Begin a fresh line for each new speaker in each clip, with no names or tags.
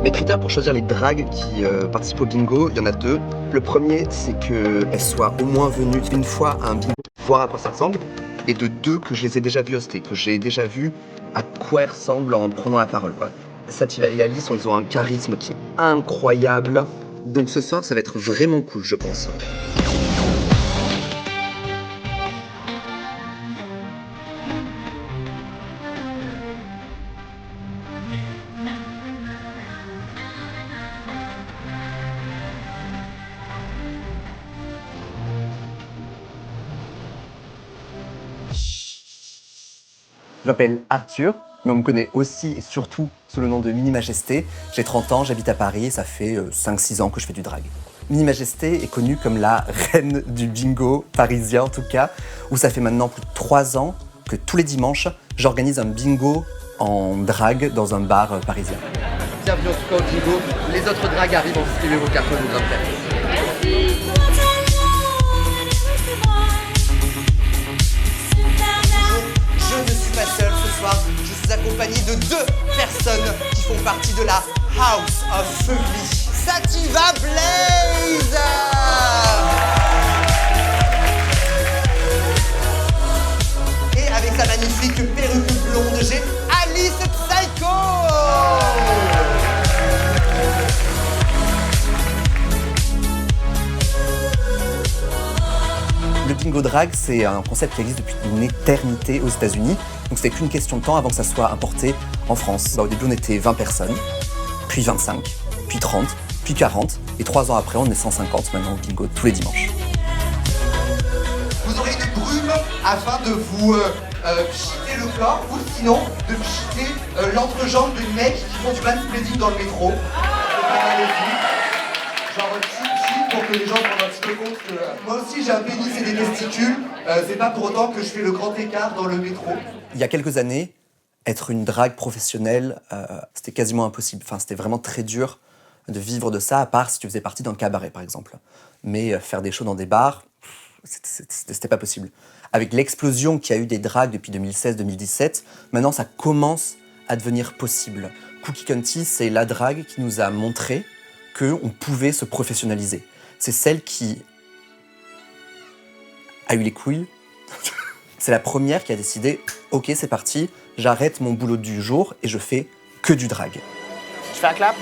Mes critères pour choisir les dragues qui participent au bingo, il y en a deux. Le premier, c'est qu'elles soient au moins venues une fois à un bingo, voir à quoi ça ressemble. Et de deux, que je les ai déjà vues hoster, que j'ai déjà vu à quoi elles ressemblent en prenant la parole, quoi. Sativa et Alice, ils ont un charisme qui est incroyable. Donc ce soir, ça va être vraiment cool, je pense.
Je m'appelle Arthur, mais on me connaît aussi et surtout sous le nom de Mini Majesté. J'ai 30 ans, j'habite à Paris et ça fait 5-6 ans que je fais du drag. Mini Majesté est connue comme la reine du bingo parisien en tout cas, où ça fait maintenant plus de 3 ans que tous les dimanches, j'organise un bingo en drag dans un bar parisien.
Bienvenue en tout cas au bingo. Les autres dragues arrivent, inscrivez vos cartons de grimper.
Je ne suis pas seul ce soir, je suis accompagné de 2 personnes qui font partie de la House of Fugly. Sativa Blaze! Et avec sa magnifique perruque blonde, j'ai Alice Psycho! Le bingo drag, c'est un concept qui existe depuis une éternité aux États-Unis. Donc c'était qu'une question de temps avant que ça soit importé en France. Au début, on était 20 personnes, puis 25, puis 30, puis 40. Et 3 ans après, on est 150 maintenant au bingo tous les dimanches.
Vous aurez une brume afin de vous pchiter le corps ou sinon de pchiter l'entrejambe des mecs qui font du mansplaining dans le métro. C'est pas mal aussi. Genre cheat pour que les gens se rendent un petit peu compte que moi aussi j'ai un pénis et des testicules. C'est pas pour autant que je fais le grand écart dans le métro.
Il y a quelques années, être une drague professionnelle, c'était quasiment impossible. Enfin, c'était vraiment très dur de vivre de ça, à part si tu faisais partie d'un cabaret, par exemple. Mais faire des shows dans des bars, c'était pas possible. Avec l'explosion qu'il y a eu des dragues depuis 2016-2017, maintenant ça commence à devenir possible. Cookie Cunty, c'est la drague qui nous a montré qu'on pouvait se professionnaliser. C'est celle qui a eu les couilles. C'est la première qui a décidé « Ok, c'est parti, j'arrête mon boulot du jour et je fais que du drag. »
Je fais un clap.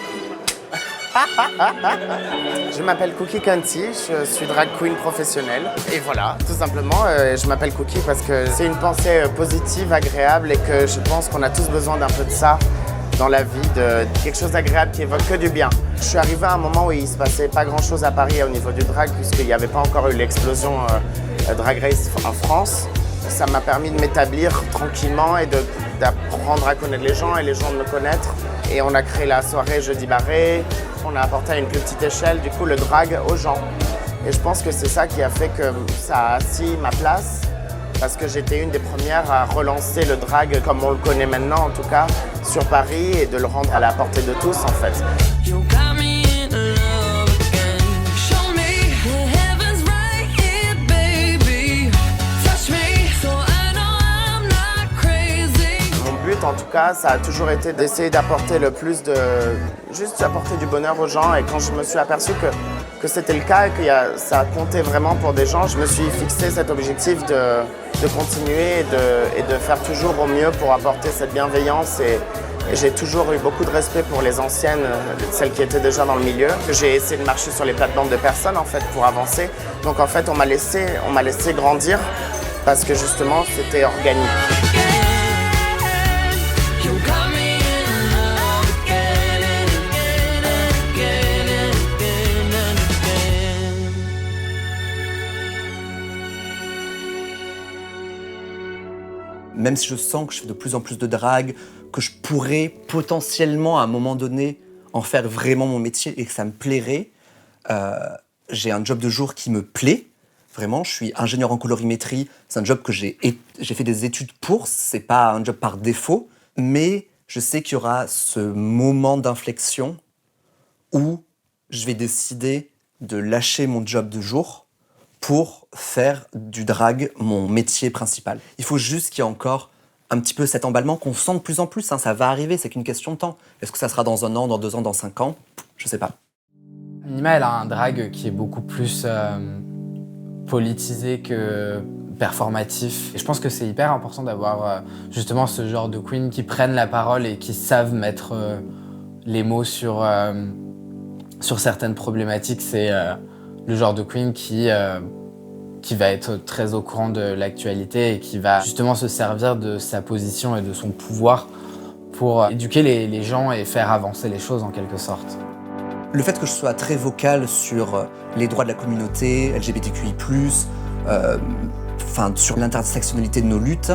Je m'appelle Cookie Cunty, je suis drag queen professionnelle. Et voilà, tout simplement, je m'appelle Cookie parce que c'est une pensée positive, agréable et que je pense qu'on a tous besoin d'un peu de ça dans la vie, de quelque chose d'agréable qui évoque que du bien. Je suis arrivé à un moment où il se passait pas grand-chose à Paris au niveau du drag puisqu'il n'y avait pas encore eu l'explosion Drag Race en France. Ça m'a permis de m'établir tranquillement et d'apprendre à connaître les gens et les gens de me connaître. Et on a créé la soirée Jeudi Barré. On a apporté à une plus petite échelle, du coup, le drag aux gens. Et je pense que c'est ça qui a fait que ça a assis ma place. Parce que j'étais une des premières à relancer le drag, comme on le connaît maintenant en tout cas, sur Paris et de le rendre à la portée de tous en fait. En tout cas, ça a toujours été d'essayer d'apporter le plus de... juste apporter du bonheur aux gens. Et quand je me suis aperçu que c'était le cas et que ça comptait vraiment pour des gens, je me suis fixé cet objectif de continuer et de faire toujours au mieux pour apporter cette bienveillance. Et j'ai toujours eu beaucoup de respect pour les anciennes, celles qui étaient déjà dans le milieu. J'ai essayé de marcher sur les plates-bandes de personnes en fait pour avancer. Donc en fait, on m'a laissé grandir parce que justement, c'était organique.
Même si je sens que je fais de plus en plus de drague, que je pourrais potentiellement à un moment donné en faire vraiment mon métier et que ça me plairait, j'ai un job de jour qui me plaît. Vraiment, je suis ingénieur en colorimétrie. C'est un job que j'ai fait des études pour. C'est pas un job par défaut, mais je sais qu'il y aura ce moment d'inflexion où je vais décider de lâcher mon job de jour pour faire du drag mon métier principal. Il faut juste qu'il y ait encore un petit peu cet emballement qu'on sent de plus en plus. Hein, ça va arriver, c'est qu'une question de temps. Est-ce que ça sera dans 1 an, dans 2 ans, dans 5 ans? Je sais pas.
Minima, elle a un drag qui est beaucoup plus politisé que performatif. Et je pense que c'est hyper important d'avoir justement ce genre de queen qui prennent la parole et qui savent mettre les mots sur certaines problématiques. C'est le genre de queen qui va être très au courant de l'actualité et qui va justement se servir de sa position et de son pouvoir pour éduquer les gens et faire avancer les choses en quelque sorte.
Le fait que je sois très vocal sur les droits de la communauté, LGBTQI+, sur l'intersectionnalité de nos luttes,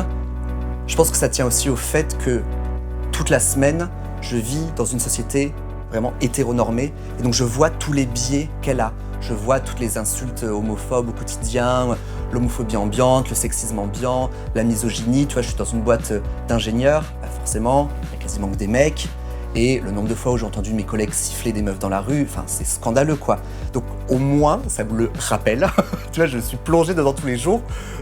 je pense que ça tient aussi au fait que toute la semaine, je vis dans une société vraiment hétéronormée et donc je vois tous les biais qu'elle a. Je vois toutes les insultes homophobes au quotidien, l'homophobie ambiante, le sexisme ambiant, la misogynie. Tu vois, je suis dans une boîte d'ingénieurs, pas forcément, il y a quasiment que des mecs. Et le nombre de fois où j'ai entendu mes collègues siffler des meufs dans la rue, c'est scandaleux, quoi. Donc au moins, ça me le rappelle. Tu vois, je suis plongé dedans tous les jours.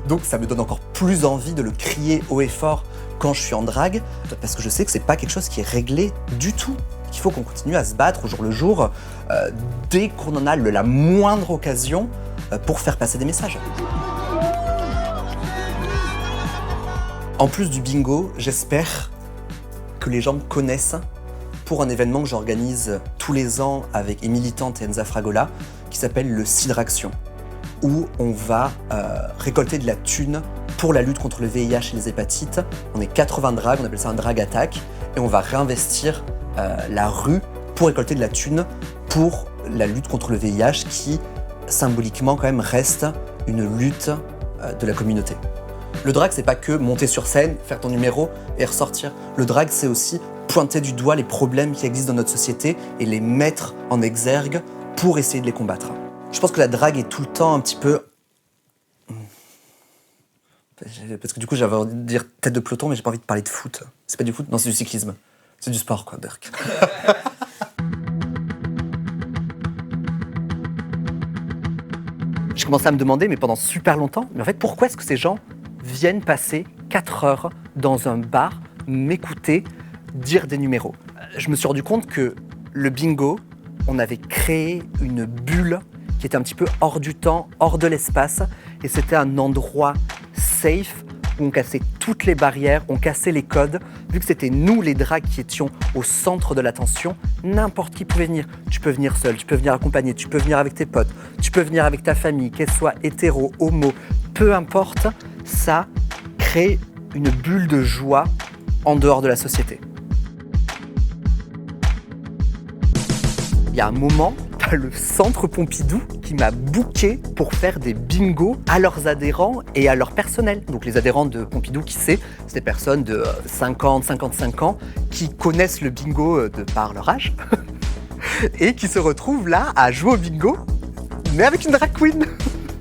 Donc ça me donne encore plus envie de le crier haut et fort quand je suis en drague, parce que je sais que c'est pas quelque chose qui est réglé du tout. Il faut qu'on continue à se battre au jour le jour, dès qu'on en a la moindre occasion, pour faire passer des messages. En plus du bingo, j'espère que les gens me connaissent pour un événement que j'organise tous les ans avec Émilie Tante et Enza Fragola, qui s'appelle le Sidraction, où on va récolter de la thune pour la lutte contre le VIH et les hépatites. On est 80 drags, on appelle ça un drag attack, et on va réinvestir la rue pour récolter de la thune pour la lutte contre le VIH qui, symboliquement, quand même, reste une lutte de la communauté. Le drag, c'est pas que monter sur scène, faire ton numéro et ressortir. Le drag, c'est aussi pointer du doigt les problèmes qui existent dans notre société et les mettre en exergue pour essayer de les combattre. Je pense que la drague est tout le temps un petit peu... Parce que du coup, j'avais envie de dire tête de peloton, mais j'ai pas envie de parler de foot. C'est pas du foot? Non, c'est du cyclisme. C'est du sport, quoi, Berk. J'ai commencé à me demander, mais pendant super longtemps, mais en fait, pourquoi est-ce que ces gens viennent passer 4 heures dans un bar, m'écouter, dire des numéros? Je me suis rendu compte que le bingo, on avait créé une bulle qui était un petit peu hors du temps, hors de l'espace, et c'était un endroit safe où on cassait toutes les barrières, on cassait les codes. Vu que c'était nous, les drags, qui étions au centre de l'attention, n'importe qui pouvait venir. Tu peux venir seul, tu peux venir accompagné, tu peux venir avec tes potes, tu peux venir avec ta famille, qu'elle soit hétéro, homo, peu importe, ça crée une bulle de joie en dehors de la société. Il y a un moment, t'as le centre Pompidou qui m'a booké pour faire des bingos à leurs adhérents et à leur personnel. Donc les adhérents de Pompidou, qui c'est des personnes de 50, 55 ans qui connaissent le bingo de par leur âge et qui se retrouvent là à jouer au bingo, mais avec une drag queen.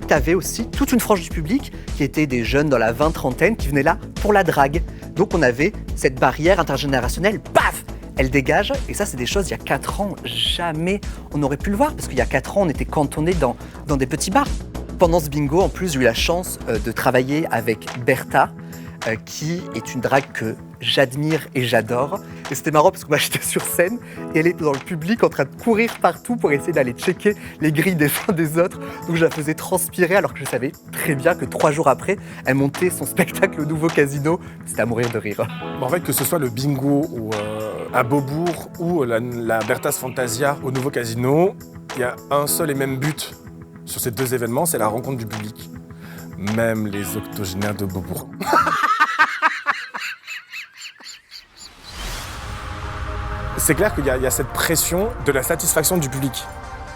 T'avais aussi toute une frange du public qui était des jeunes dans la vingtaine qui venaient là pour la drague. Donc on avait cette barrière intergénérationnelle, paf, elle dégage, et ça c'est des choses, il y a 4 ans, jamais on aurait pu le voir, parce qu'il y a 4 ans, on était cantonnés dans des petits bars. Pendant ce bingo, en plus, j'ai eu la chance de travailler avec Bertha, qui est une drague que j'admire et j'adore. Et c'était marrant parce que moi j'étais sur scène et elle était dans le public en train de courir partout pour essayer d'aller checker les grilles des uns des autres. Donc je la faisais transpirer alors que je savais très bien que 3 jours après, elle montait son spectacle au Nouveau Casino. C'était à mourir de rire.
En fait, que ce soit le bingo ou à Beaubourg ou la Bertha's Fantasia au Nouveau Casino, il y a un seul et même but sur ces 2 événements, c'est la rencontre du public. Même les octogénaires de Beaubourg. C'est clair qu'il y a cette pression de la satisfaction du public.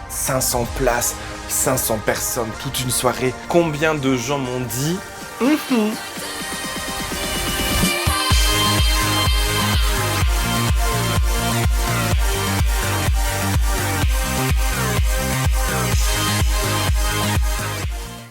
500 places, 500 personnes, toute une soirée. Combien de gens m'ont dit